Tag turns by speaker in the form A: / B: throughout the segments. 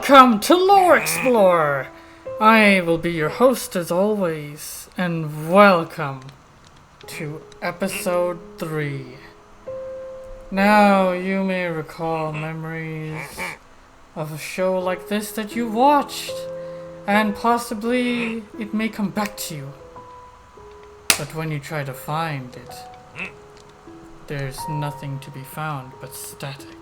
A: Welcome to Lore Explorer! I will be your host as always, and welcome to episode 3. Now, you may recall memories of a show like this that you watched, and possibly it may come back to you. But when you try to find it, there's nothing to be found but static.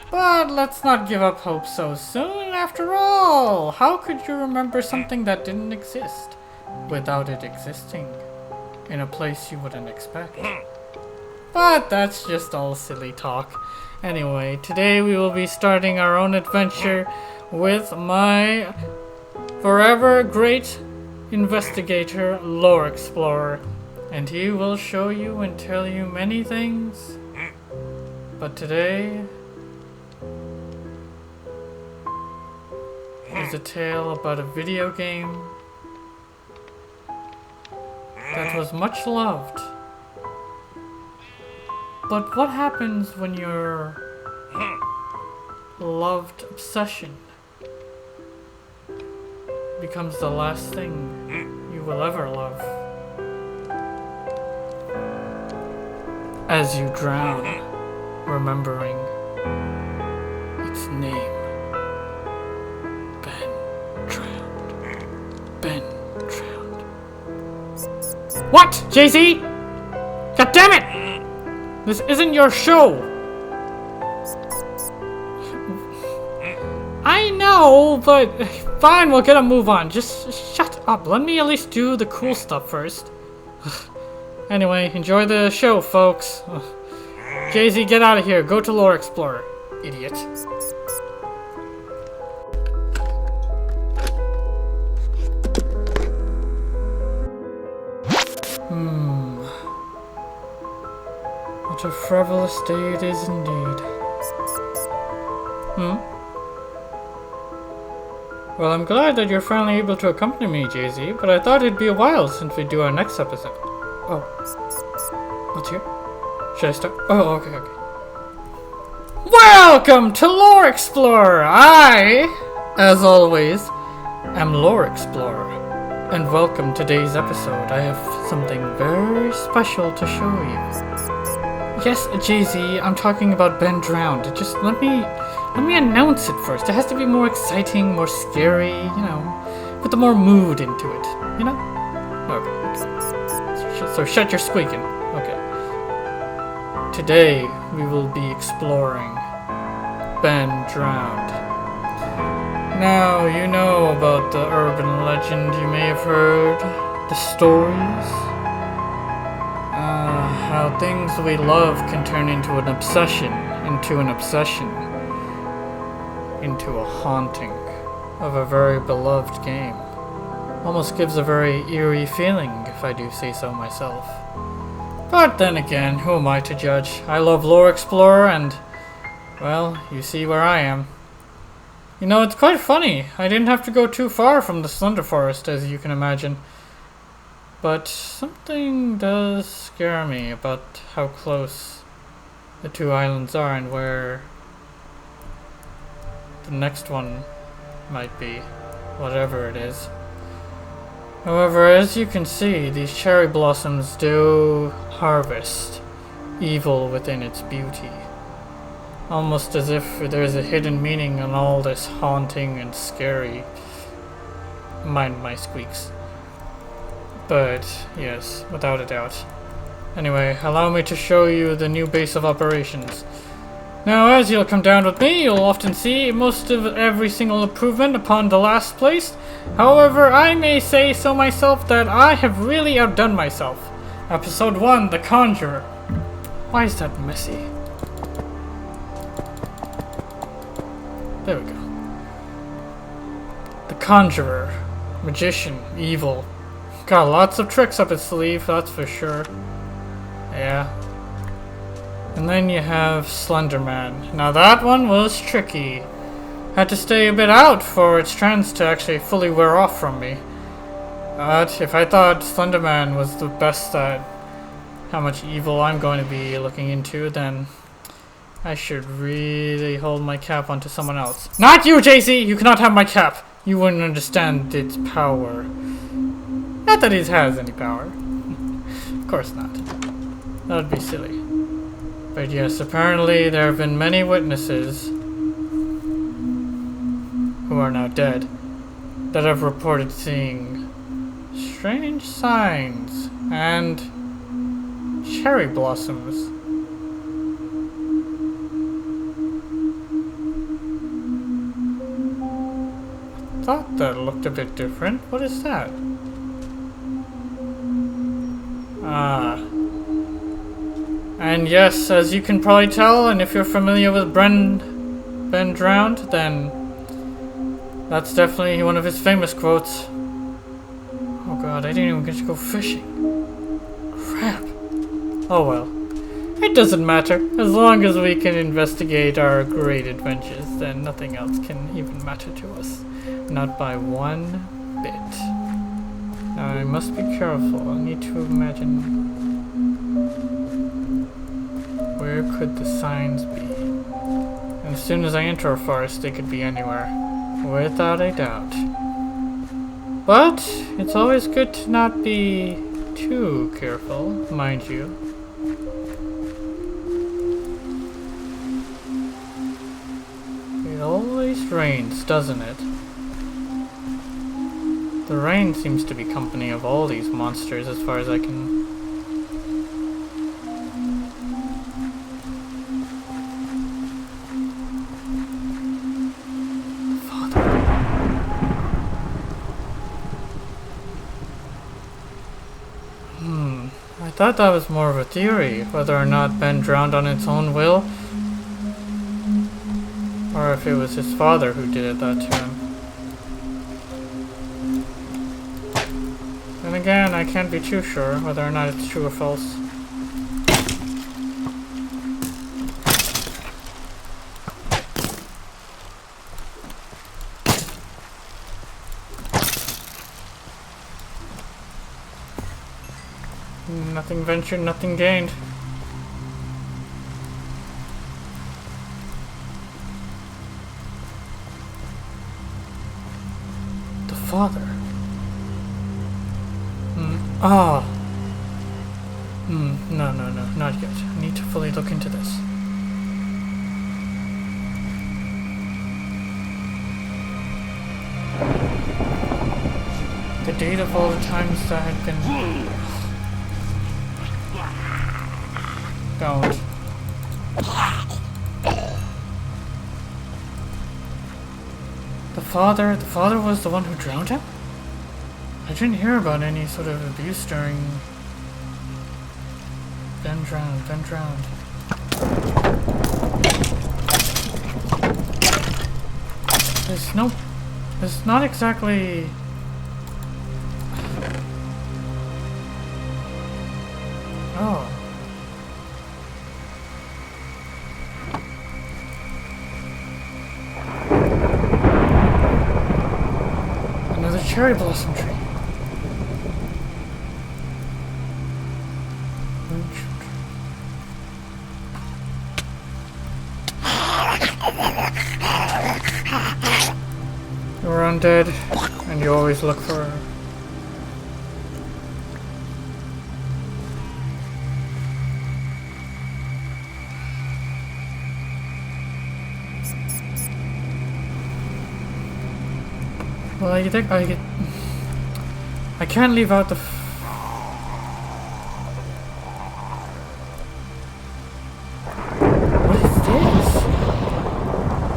A: But let's not give up hope so soon. After all, how could you remember something that didn't exist without it existing in a place you wouldn't expect? But that's just all silly talk. Anyway, today we will be starting our own adventure with my forever great investigator, Lore Explorer. And he will show you and tell you many things. But today is a tale about a video game that was much loved. But what happens when your loved obsession becomes the last thing you will ever love? As you drown, remembering its name. Ben drowned. What, Jay-Z? God damn it! This isn't your show! I know, but fine, we'll get a move on. Just shut up. Let me at least do the cool stuff first. Anyway, enjoy the show, folks. Jay-Z, get out of here. Go to Lore Explorer, idiot. What a frivolous day it is indeed. Well, I'm glad that you're finally able to accompany me, Jay-Z, but I thought it'd be a while since we do our next episode. Oh. What's here? Should I start? Oh, okay. Welcome to Lore Explorer! I, as always, am Lore Explorer. And welcome to today's episode. I have something very special to show you. Yes, Jay-Z, I'm talking about Ben Drowned. Just let me announce it first. It has to be more exciting, more scary, with more mood into it, Okay. So shut your squeaking. Okay. Today, we will be exploring Ben Drowned. Now, you know about the urban legend you may have heard, the stories. How things we love can turn into an obsession, into a haunting of a very beloved game. Almost gives a very eerie feeling, if I do say so myself. But then again, who am I to judge? I love Lore Explorer and, well, you see where I am. It's quite funny. I didn't have to go too far from the Slender Forest, as you can imagine. But something does scare me about how close the two islands are and where the next one might be, whatever it is. However, as you can see, these cherry blossoms do harvest evil within its beauty. Almost as if there's a hidden meaning in all this haunting and scary. Mind my squeaks. But, yes, without a doubt. Anyway, allow me to show you the new base of operations. Now, as you'll come down with me, you'll often see most of every single improvement upon the last place. However, I may say so myself that I have really outdone myself. Episode 1, The Conjurer. Why is that messy? There we go. The Conjurer. Magician. Evil. Got lots of tricks up its sleeve, that's for sure. Yeah. And then you have Slender Man. Now that one was tricky. Had to stay a bit out for its trance to actually fully wear off from me. But if I thought Slender Man was the best at how much evil I'm going to be looking into, then I should really hold my cap onto someone else. Not you, JC! You cannot have my cap! You wouldn't understand its power. Not that it has any power. Of course not. That would be silly. But yes, apparently there have been many witnesses who are now dead that have reported seeing strange signs and cherry blossoms. Thought that looked a bit different. What is that? Ah. And yes, as you can probably tell, and if you're familiar with Ben Drowned, then that's definitely one of his famous quotes. Oh god, I didn't even get to go fishing. Crap. Oh well. It doesn't matter. As long as we can investigate our great adventures, then nothing else can even matter to us. Not by one bit. Now I must be careful. I need to imagine where could the signs be. And as soon as I enter a forest, they could be anywhere. Without a doubt. But it's always good to not be too careful, mind you. It always rains, doesn't it? The rain seems to be company of all these monsters as far as I can... Father. I thought that was more of a theory, whether or not Ben drowned on its own will, or if it was his father who did that to him. Then again, I can't be too sure whether or not it's true or false. Nothing ventured, nothing gained. The father. Ah. No, not yet. I need to fully look into this. The date of all the times that had been... Don't. The father was the one who drowned him? I didn't hear about any sort of abuse during... Ben drowned. There's not exactly... Oh. Another cherry blossom tree. You're undead, and you always look for... Well, I can't leave out the...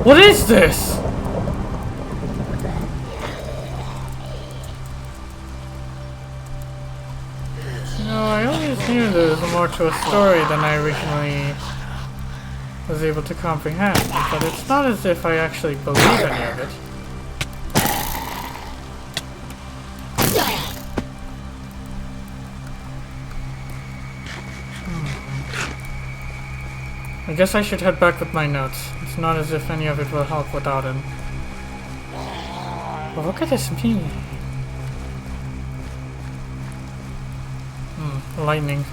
A: What is this? No, I always knew there was more to a story than I originally was able to comprehend, but it's not as if I actually believe any of it. I guess I should head back with my notes. It's not as if any of it will help without him. But what could this mean? Lightning.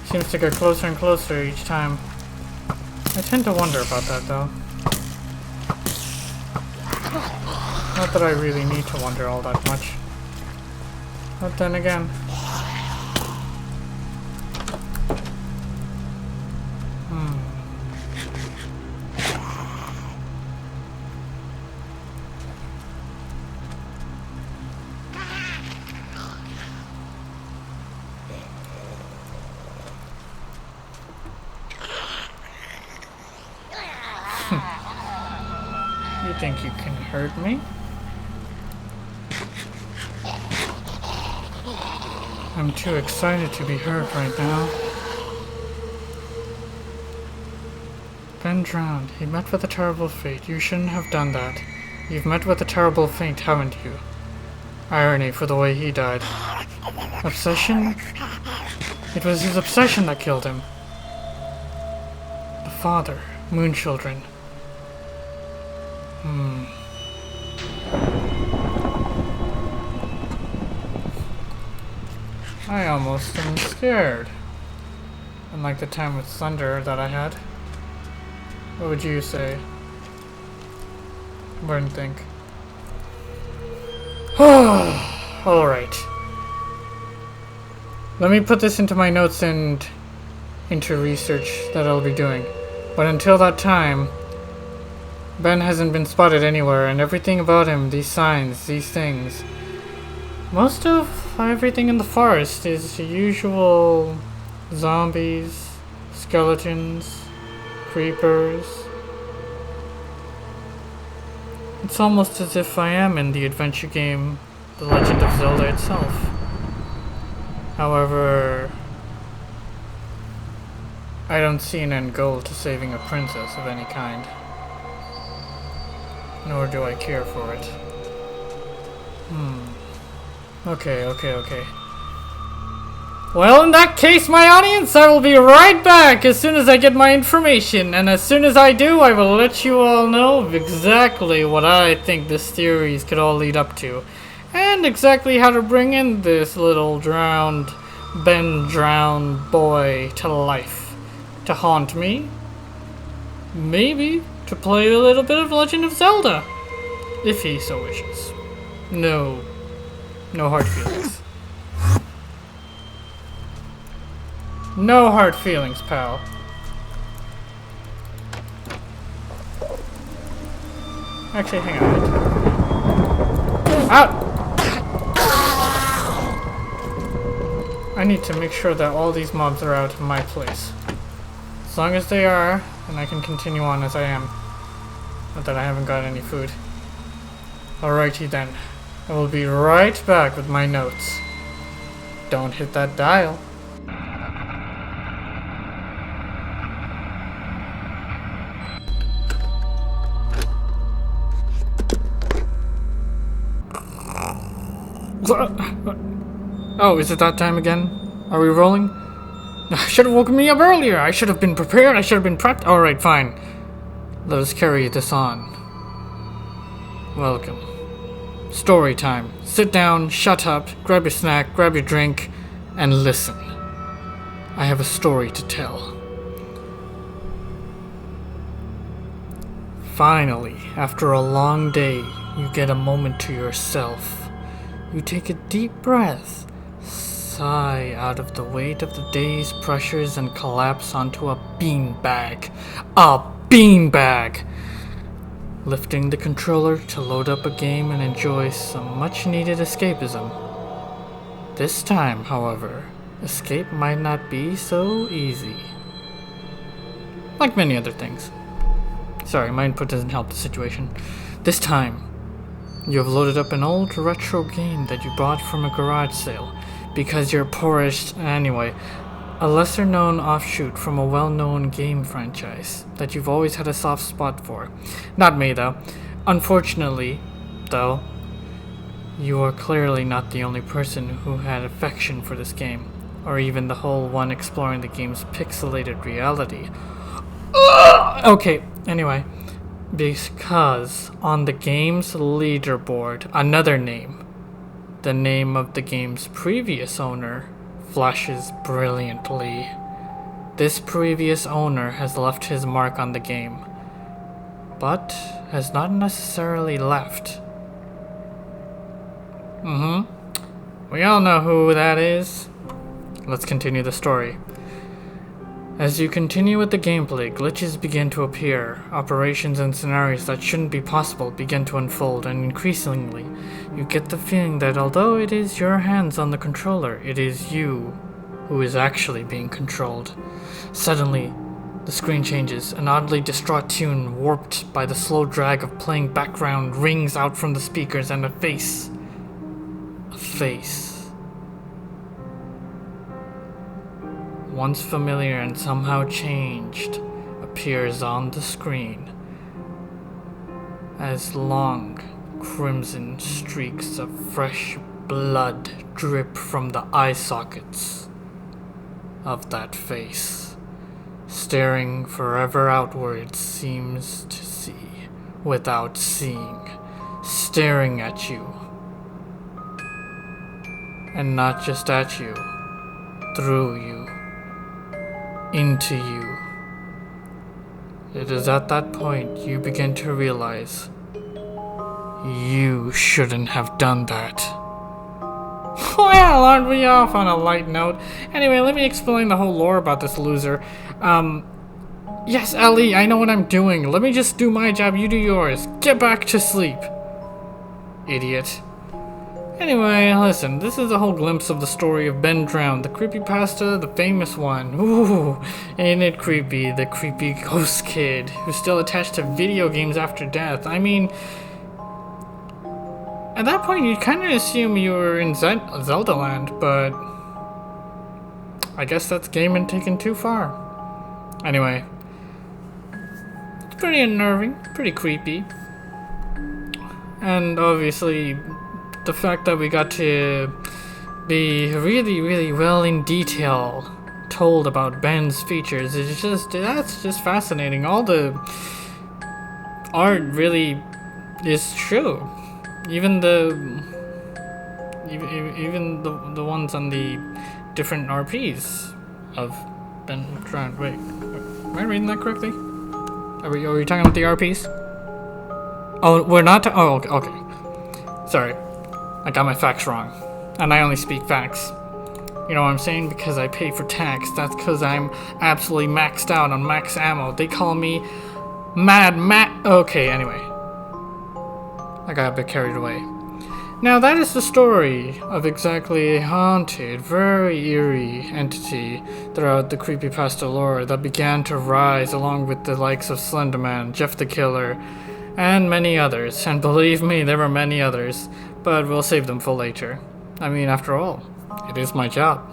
A: Seems to get closer and closer each time. I tend to wonder about that, though. Not that I really need to wonder all that much. But then again... You think you can hurt me? I'm too excited to be hurt right now. Ben drowned. He met with a terrible fate. You shouldn't have done that. You've met with a terrible fate, haven't you? Irony for the way he died. Obsession? It was his obsession that killed him. The father. Moon children. I almost am scared. Unlike the time with thunder that I had. What would you say? What do you think? Alright. Let me put this into my notes and into research that I'll be doing. But until that time, Ben hasn't been spotted anywhere, and everything about him, these signs, these things. Most of everything in the forest is the usual zombies, skeletons, creepers. It's almost as if I am in the adventure game, The Legend of Zelda itself. However, I don't see an end goal to saving a princess of any kind. Nor do I care for it. Okay. Well, in that case, my audience, I will be right back as soon as I get my information. And as soon as I do, I will let you all know exactly what I think this series could all lead up to. And exactly how to bring in this little Ben drowned boy to life. To haunt me. Maybe to play a little bit of Legend of Zelda. If he so wishes. No hard feelings. No hard feelings, pal. Actually, hang on. Out! I need to make sure that all these mobs are out of my place. As long as they are, then I can continue on as I am. Not that I haven't got any food. Alrighty then. I will be right back with my notes. Don't hit that dial. Oh, is it that time again? Are we rolling? I should have woken me up earlier. I should have been prepared. I should have been prepped. Alright, fine. Let us carry this on. Welcome. Story time. Sit down, shut up, grab your snack, grab your drink, and listen. I have a story to tell. Finally, after a long day, you get a moment to yourself. You take a deep breath, sigh out of the weight of the day's pressures, and collapse onto a beanbag. A beanbag! Lifting the controller to load up a game and enjoy some much-needed escapism. This time, however, escape might not be so easy. Like many other things. Sorry, my input doesn't help the situation. This time, you have loaded up an old retro game that you bought from a garage sale because you're poorish anyway. A lesser-known offshoot from a well-known game franchise that you've always had a soft spot for. Not me, though. Unfortunately, though, you are clearly not the only person who had affection for this game, or even the whole one exploring the game's pixelated reality. Okay, anyway, because on the game's leaderboard, another name, the name of the game's previous owner, flashes brilliantly. This previous owner has left his mark on the game, but has not necessarily left. We all know who that is. Let's continue the story. As you continue with the gameplay, glitches begin to appear. Operations and scenarios that shouldn't be possible begin to unfold, and increasingly, you get the feeling that although it is your hands on the controller, it is you who is actually being controlled. Suddenly, the screen changes. An oddly distraught tune, warped by the slow drag of playing background, rings out from the speakers, and a face, once familiar and somehow changed, appears on the screen as long crimson streaks of fresh blood drip from the eye sockets of that face. Staring forever outwards, seems to see without seeing, staring at you. And not just at you, through you, into you. It is at that point you begin to realize you shouldn't have done that. Well, aren't we off on a light note? Anyway, let me explain the whole lore about this loser. Yes, Ellie, I know what I'm doing. Let me just do my job, you do yours. Get back to sleep. Idiot. Anyway, listen, this is a whole glimpse of the story of Ben Drowned, the creepypasta, the famous one. Ooh, ain't it creepy, the creepy ghost kid who's still attached to video games after death. I mean, at that point you'd kind of assume you were in Zelda land, but I guess that's gaming taken too far. Anyway, it's pretty unnerving, pretty creepy, and obviously the fact that we got to be really well in detail told about Ben's features is that's just fascinating. All the art really is true. Even the ones on the different RPs of Ben Drowned. Wait, am I reading that correctly? Are we talking about the RPs? Oh, we're not. Oh, okay. Sorry. I got my facts wrong, and I only speak facts. You know what I'm saying? Because I pay for tax. That's because I'm absolutely maxed out on max ammo. They call me Mad Matt. Okay, anyway. I got a bit carried away. Now that is the story of exactly a haunted, very eerie entity throughout the creepypasta lore that began to rise along with the likes of Slenderman, Jeff the Killer, and many others. And believe me, there were many others. But we'll save them for later. I mean, after all, it is my job.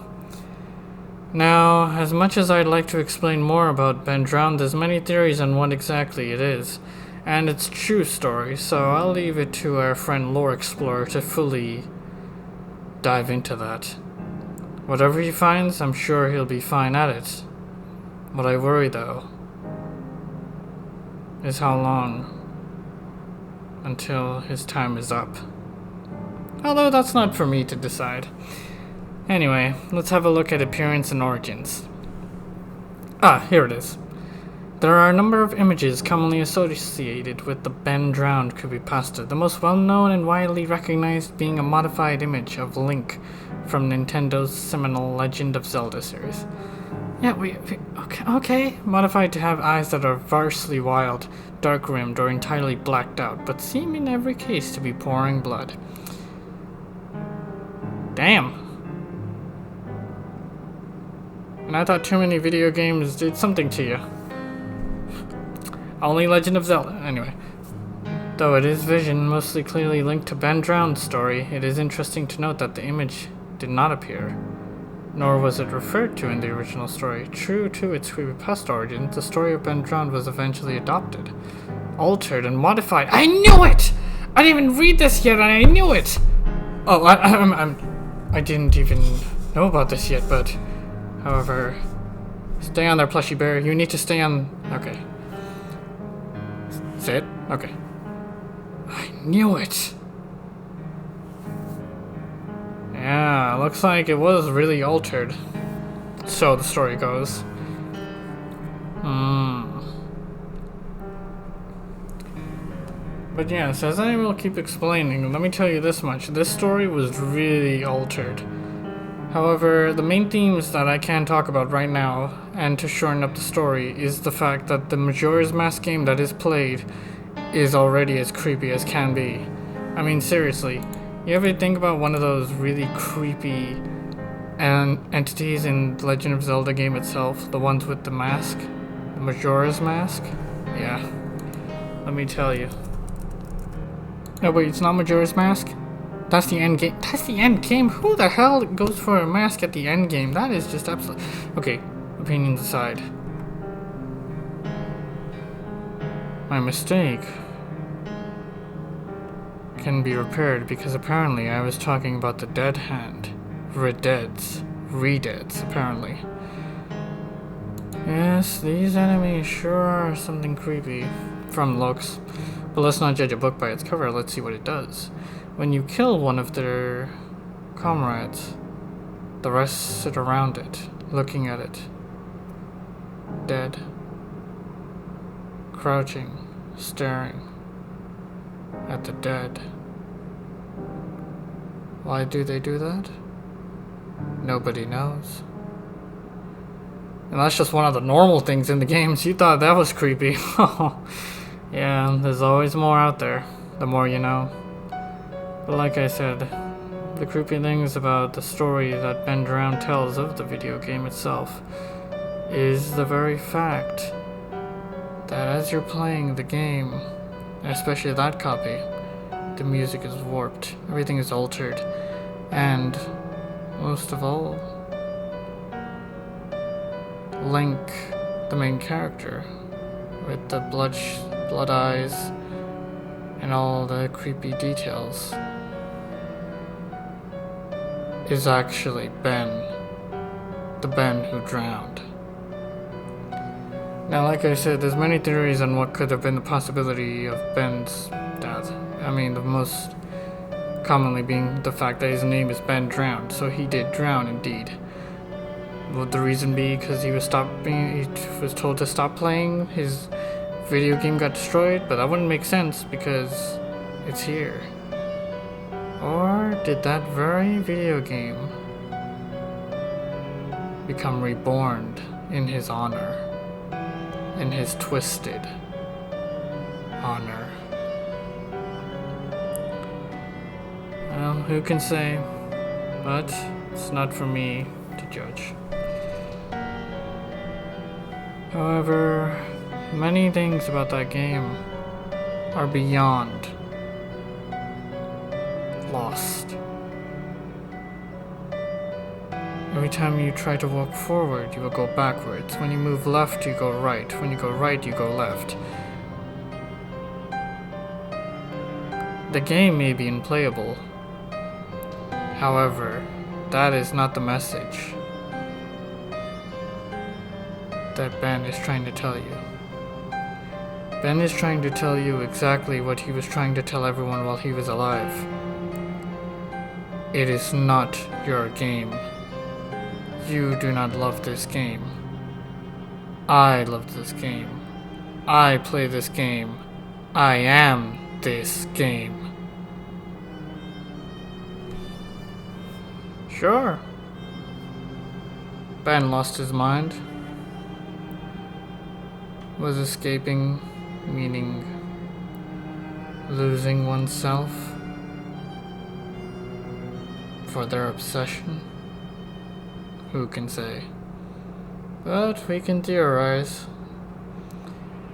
A: Now, as much as I'd like to explain more about Ben Drowned, there's many theories on what exactly it is, and its true story, so I'll leave it to our friend Lore Explorer to fully dive into that. Whatever he finds, I'm sure he'll be fine at it. What I worry, though, is how long until his time is up. Although that's not for me to decide. Anyway, let's have a look at appearance and origins. Ah, here it is. There are a number of images commonly associated with the Ben Drowned creepypasta, the most well-known and widely recognized being a modified image of Link from Nintendo's seminal Legend of Zelda series. Yeah, okay. Modified to have eyes that are vastly wild, dark-rimmed, or entirely blacked out, but seem in every case to be pouring blood. Damn. And I thought too many video games did something to you. Only Legend of Zelda. Anyway. Though it is vision mostly clearly linked to Ben Drowned's story, it is interesting to note that the image did not appear, nor was it referred to in the original story. True to its creepypasta origin, the story of Ben Drowned was eventually adopted, altered, and modified. I knew it! I didn't even read this yet, and I knew it! Oh, I didn't even know about this yet, but however, stay on there, plushy bear. You need to stay on. Okay. Say it? Okay. I knew it. Yeah, looks like it was really altered. So the story goes. But yes, as I will keep explaining, let me tell you this much. This story was really altered. However, the main themes that I can talk about right now, and to shorten up the story, is the fact that the Majora's Mask game that is played is already as creepy as can be. I mean, seriously, you ever think about one of those really creepy entities in the Legend of Zelda game itself? The ones with the mask? The Majora's Mask? Yeah. Let me tell you. No, wait, it's not Majora's Mask? That's the end game. That's the end game? Who the hell goes for a mask at the end game? That is just absolute. Okay, opinions aside. My mistake can be repaired because apparently I was talking about the dead hand. Redeads, apparently. Yes, these enemies sure are something creepy from looks. But let's not judge a book by its cover, let's see what it does. When you kill one of their comrades, the rest sit around it, looking at it. Dead. Crouching, staring at the dead. Why do they do that? Nobody knows. And that's just one of the normal things in the games. You thought that was creepy. Yeah, there's always more out there, the more you know. But like I said, the creepy things about the story that Ben Drown tells of the video game itself is the very fact that as you're playing the game, especially that copy, the music is warped, everything is altered, and most of all, Link, the main character, with the blood eyes and all the creepy details, is actually Ben, the Ben who drowned. Now, like I said, there's many theories on what could have been the possibility of Ben's death. I mean, the most commonly being the fact that his name is Ben Drowned, so he did drown indeed. Would the reason be because he was told to stop playing, his video game got destroyed? But that wouldn't make sense because it's here. Or did that very video game become reborn in his honor? In his twisted honor? Well, who can say? But it's not for me to judge. However, many things about that game are beyond lost. Every time you try to walk forward, you will go backwards. When you move left, you go right. When you go right, you go left. The game may be unplayable. However, that is not the message that Ben is trying to tell you. Ben is trying to tell you exactly what he was trying to tell everyone while he was alive. It is not your game. You do not love this game. I love this game. I play this game. I am this game. Sure. Ben lost his mind. Was escaping, meaning losing oneself for their obsession? Who can say? But we can theorize.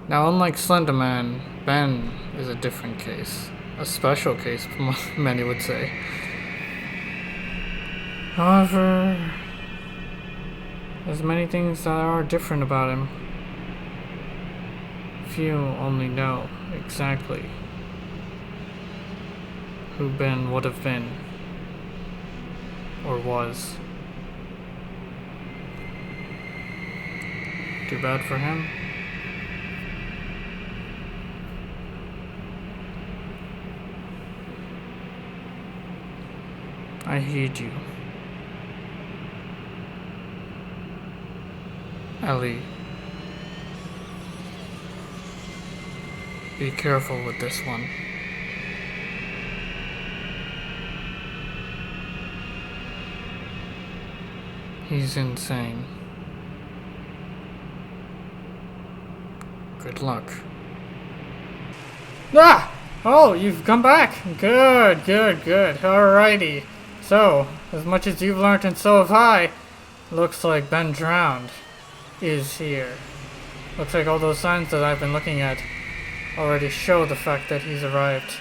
A: Now, unlike Slenderman, Ben is a different case. A special case, many would say. However, there's many things that are different about him. Few only know exactly who Ben would have been, or was. Too bad for him. I heed you. Ellie. Be careful with this one. He's insane. Good luck. Ah! Oh, you've come back! Good, good, good. Alrighty. So, as much as you've learned and so have I, looks like Ben Drowned is here. Looks like all those signs that I've been looking at already show the fact that he's arrived.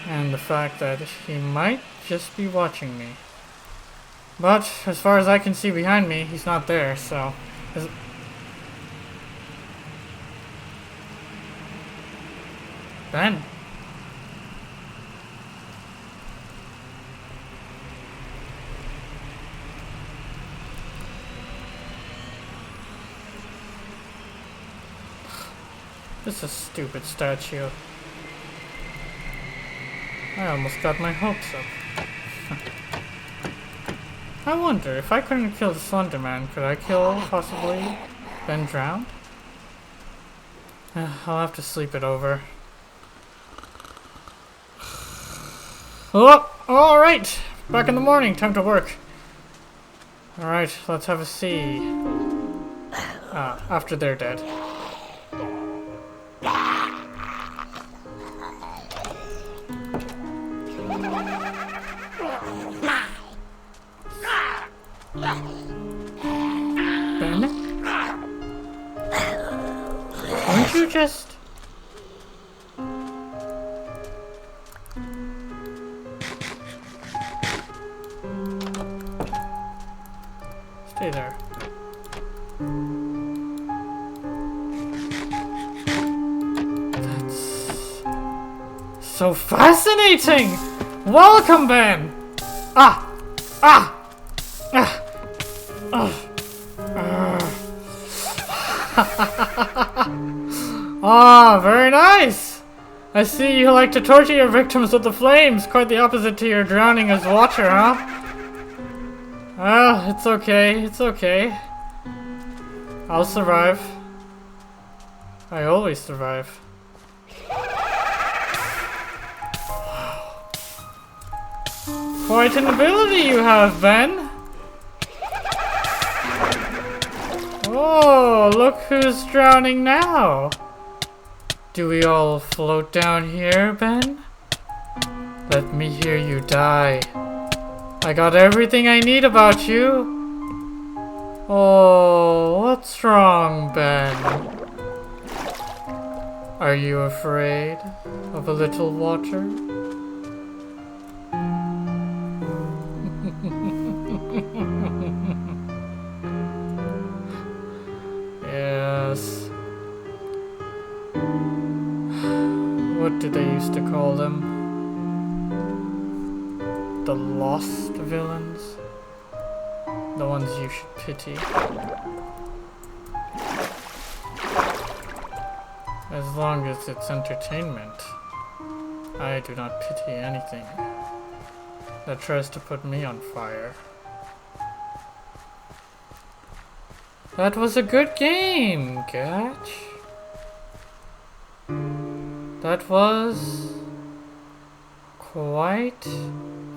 A: And the fact that he might just be watching me. But, as far as I can see behind me, he's not there, so... Ben? This is a stupid statue. I almost got my hopes up. I wonder, if I couldn't kill the Slender Man, could I kill, possibly, Ben Drowned? I'll have to sleep it over. Oh, alright! Back in the morning, time to work. Alright, let's have a see. After they're dead. Ben? Won't you just... Stay there. That's... so fascinating! Welcome, Ben! Ah! Ah! Ah! Ah, very nice! I see you like to torture your victims with the flames. Quite the opposite to your drowning as watcher, huh? Well, it's okay. It's okay. I'll survive. I always survive. Quite an ability you have, Ben. Oh, look who's drowning now. Do we all float down here, Ben? Let me hear you die. I got everything I need about you. Oh, what's wrong, Ben? Are you afraid of a little water? Yes. What did they used to call them? The lost villains? The ones you should pity. As long as it's entertainment, I do not pity anything that tries to put me on fire. That was a good game, Gatch. That was quite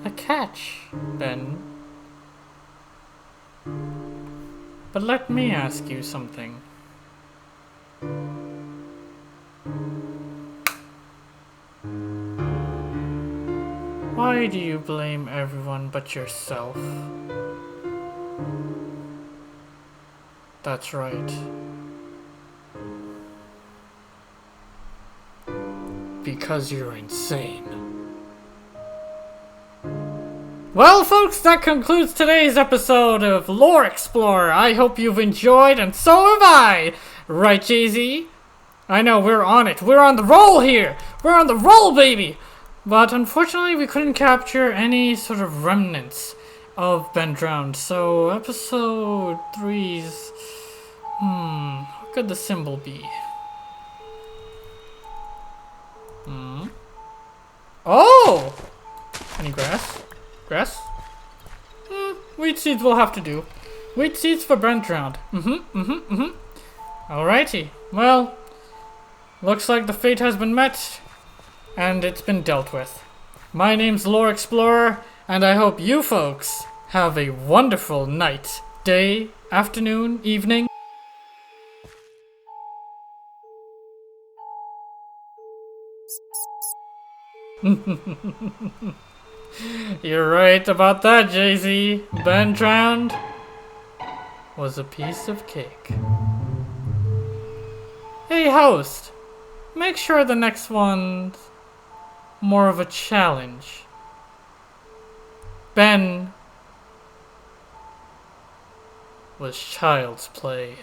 A: a catch, Ben. But let me ask you something. Why do you blame everyone but yourself? That's right. Because you're insane. Well, folks, that concludes today's episode of Lore Explorer. I hope you've enjoyed, and so have I. Right, Jay-Z? I know, we're on it. We're on the roll here. We're on the roll, baby. But unfortunately, we couldn't capture any sort of remnants of Ben Drowned. So, episode 3's... what could the symbol be? Oh! Any grass? Grass? Wheat seeds will have to do. Wheat seeds for Ben Drowned. Alrighty. Well, looks like the fate has been met, and it's been dealt with. My name's Lore Explorer, and I hope you folks have a wonderful night, day, afternoon, evening. You're right about that, Jay-Z. Ben drowned was a piece of cake. Hey, host. Make sure the next one's more of a challenge. Ben was child's play.